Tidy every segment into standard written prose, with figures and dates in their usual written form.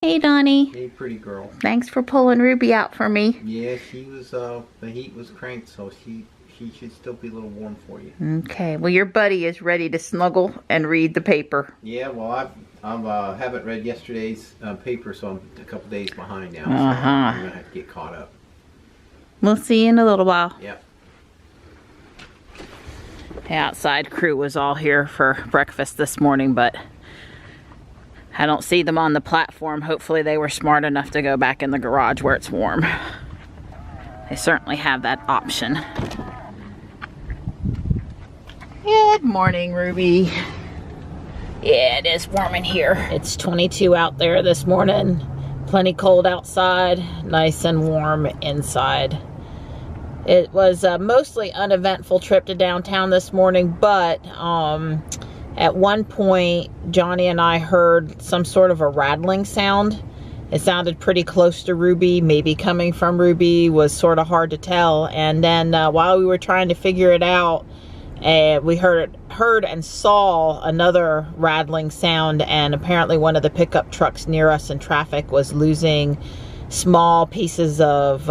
Hey, Donnie. Hey, pretty girl. Thanks for pulling Ruby out for me. Yeah, she was, the heat was cranked, so she should still be a little warm for you. Okay, well, your buddy is ready to snuggle and read the paper. Yeah, well, I haven't read yesterday's paper, so I'm a couple days behind now. So I'm going to have to get caught up. We'll see you in a little while. Yep. The outside crew was all here for breakfast this morning, but I don't see them on the platform. Hopefully they were smart enough to go back in the garage where it's warm. They certainly have that option. Good morning, Ruby. Yeah, it is warm in here. It's 22 out there this morning. Plenty cold outside, nice and warm inside. It was a mostly uneventful trip to downtown this morning, but at one point, Johnny and I heard some sort of a rattling sound. It sounded pretty close to Ruby, maybe coming from Ruby, was sort of hard to tell. And then while we were trying to figure it out, we heard and saw another rattling sound, and apparently one of the pickup trucks near us in traffic was losing small pieces of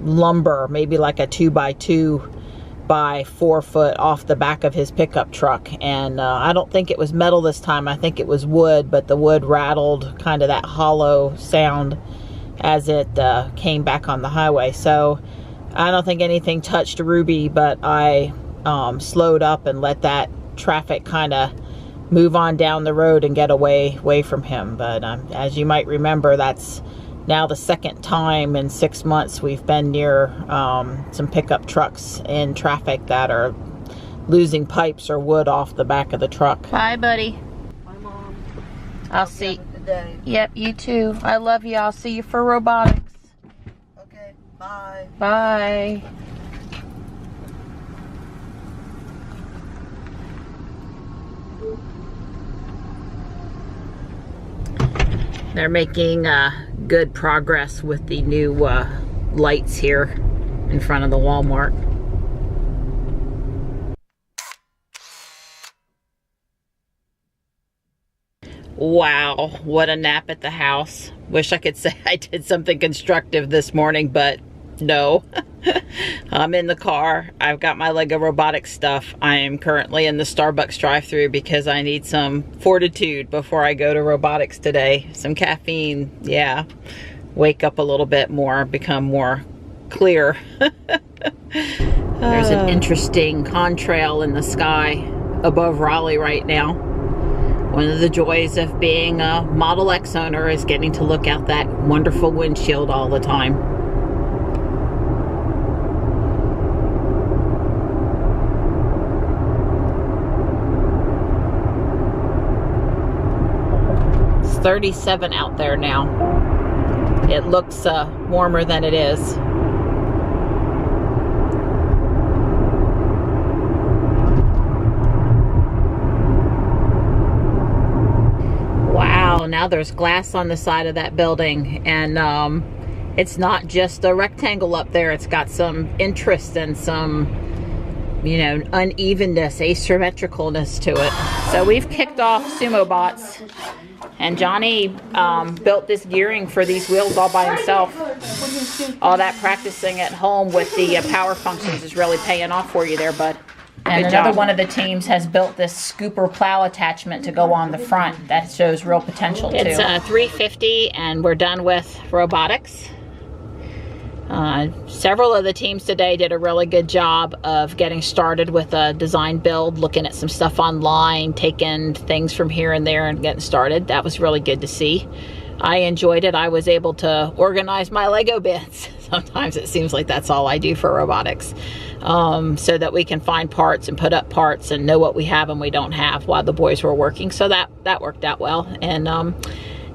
lumber, maybe like a 2x2 by 4 foot off the back of his pickup truck. And I don't think it was metal this time. I think it was wood, but the wood rattled, kind of that hollow sound as it came back on the highway. So I don't think anything touched Ruby, but I slowed up and let that traffic kind of move on down the road and get away from him. But as you might remember, that's now the second time in 6 months we've been near some pickup trucks in traffic that are losing pipes or wood off the back of the truck. Bye, buddy. Bye, Mom. I'll see. Today. Yep, you too. I love you. I'll see you for robotics. Okay, bye. Bye. They're making good progress with the new lights here in front of the Walmart. Wow, what a nap at the house. Wish I could say I did something constructive this morning, but no. I'm in the car. I've got my Lego robotics stuff. I am currently in the Starbucks drive-thru because I need some fortitude before I go to robotics today. Some caffeine, yeah. Wake up a little bit more, become more clear. There's an interesting contrail in the sky above Raleigh right now. One of the joys of being a Model X owner is getting to look out that wonderful windshield all the time. It's 37 out there now. It looks warmer than it is. Wow, now there's glass on the side of that building, and it's not just a rectangle up there. It's got some interest and some, you know, unevenness, asymmetricalness to it. So we've kicked off Sumo bots, and Johnny built this gearing for these wheels all by himself. All that practicing at home with the power functions is really paying off for you there, bud. And another one of the teams has built this scooper plow attachment to go on the front. That shows real potential too. It's $350 and we're done with robotics. Several of the teams today did a really good job of getting started with a design build, looking at some stuff online, taking things from here and there and getting started. That was really good to see. I enjoyed it. I was able to organize my Lego bits. Sometimes it seems like that's all I do for robotics. So that we can find parts and put up parts and know what we have and we don't have while the boys were working. So that worked out well. And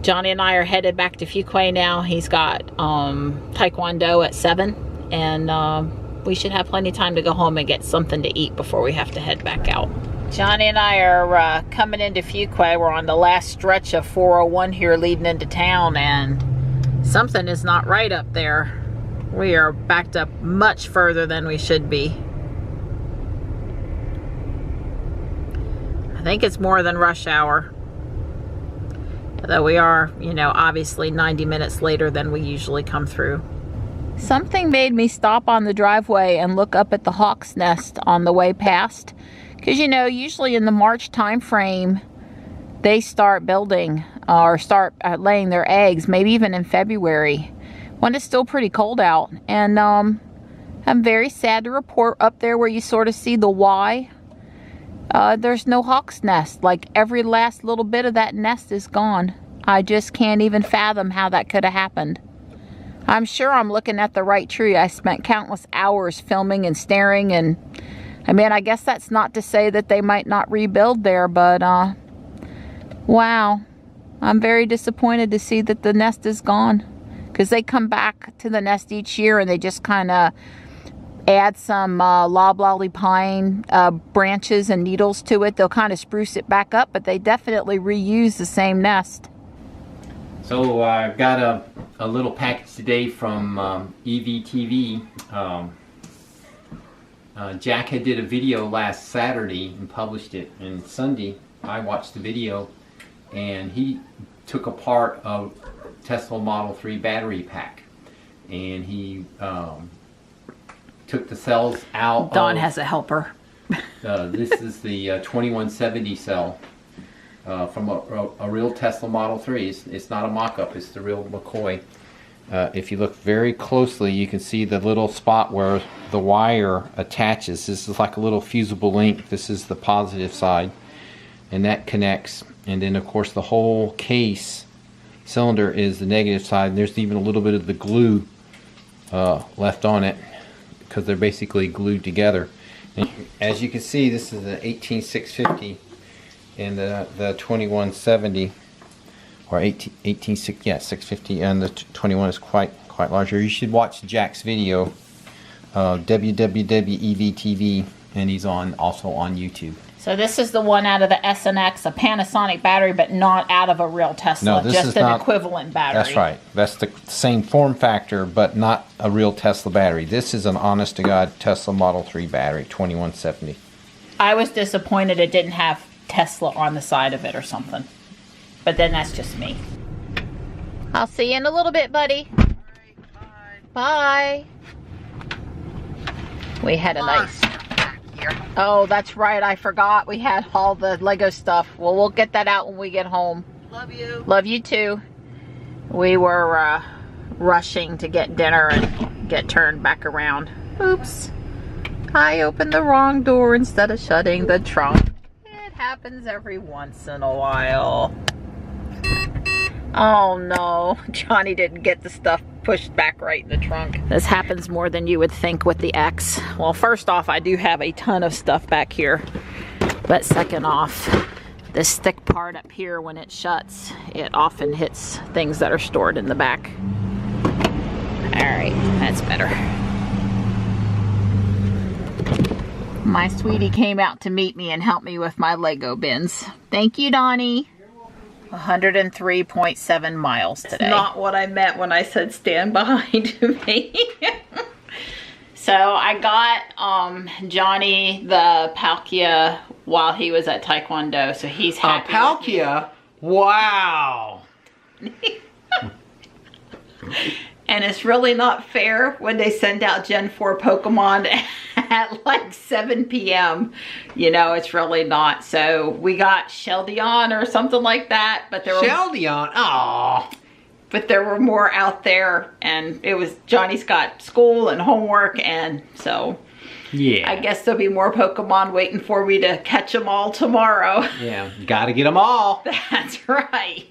Johnny and I are headed back to Fuquay now. He's got Taekwondo at 7, and we should have plenty of time to go home and get something to eat before we have to head back out. Johnny and I are coming into Fuquay. We're on the last stretch of 401 here leading into town, and something is not right up there. We are backed up much further than we should be. I think it's more than rush hour. Though we are, you know, obviously 90 minutes later than we usually come through. Something made me stop on the driveway and look up at the hawk's nest on the way past. Because, you know, usually in the March time frame, they start building or start laying their eggs, maybe even in February, when it's still pretty cold out. And I'm very sad to report up there where you sort of see the Y, there's no hawk's nest. Like every last little bit of that nest is gone. I just can't even fathom how that could have happened. I'm sure I'm looking at the right tree. I spent countless hours filming and staring, and I mean, I guess that's not to say that they might not rebuild there, but wow. I'm very disappointed to see that the nest is gone, because they come back to the nest each year and they just kind of add some loblolly pine branches and needles to it. They'll kind of spruce it back up, but they definitely reuse the same nest. So I've got a little package today from EVTV. Jack had did a video last Saturday and published it, and Sunday I watched the video, and he took apart a Tesla Model 3 battery pack, and he took the cells out. Dawn has a helper. This is the 2170 cell from a real Tesla Model 3. It's not a mock-up, it's the real McCoy. If you look very closely, you can see the little spot where the wire attaches. This is like a little fusible link. This is the positive side, and that connects. And then, of course, the whole case cylinder is the negative side. And there's even a little bit of the glue left on it, because they're basically glued together. And as you can see, this is the 18650 and the 2170, or 650, and the 21 is quite larger. You should watch Jack's video, www.evtv, and he's also on YouTube. So this is the one out of the SNX, a Panasonic battery, but not out of a real Tesla, No, just an equivalent battery. That's right. That's the same form factor, but not a real Tesla battery. This is an honest-to-God Tesla Model 3 battery, 2170. I was disappointed it didn't have Tesla on the side of it or something. But then that's just me. I'll see you in a little bit, buddy. All right, bye. Bye. We had a nice... Oh, that's right. I forgot. We had all the Lego stuff. Well, we'll get that out when we get home. Love you. Love you too. We were rushing to get dinner and get turned back around. Oops. I opened the wrong door instead of shutting the trunk. It happens every once in a while. Oh no, Johnny didn't get the stuff pushed back right in the trunk. This happens more than you would think with the X. Well, first off, I do have a ton of stuff back here. But second off, this thick part up here, when it shuts, it often hits things that are stored in the back. All right, that's better. My sweetie came out to meet me and help me with my Lego bins. Thank you, Donnie. 103.7 miles today. That's not what I meant when I said stand behind me. So I got Johnny the Palkia while he was at Taekwondo, so he's happy. Palkia? Wow. And it's really not fair when they send out Gen 4 Pokemon at like 7 p.m. You know, it's really not. So we got Sheldeon or something like that. But there were Sheldeon? Aww. But there were more out there, and it was Johnny's got school and homework, and so yeah, I guess there'll be more Pokemon waiting for me to catch them all tomorrow. Yeah, gotta get them all. That's right.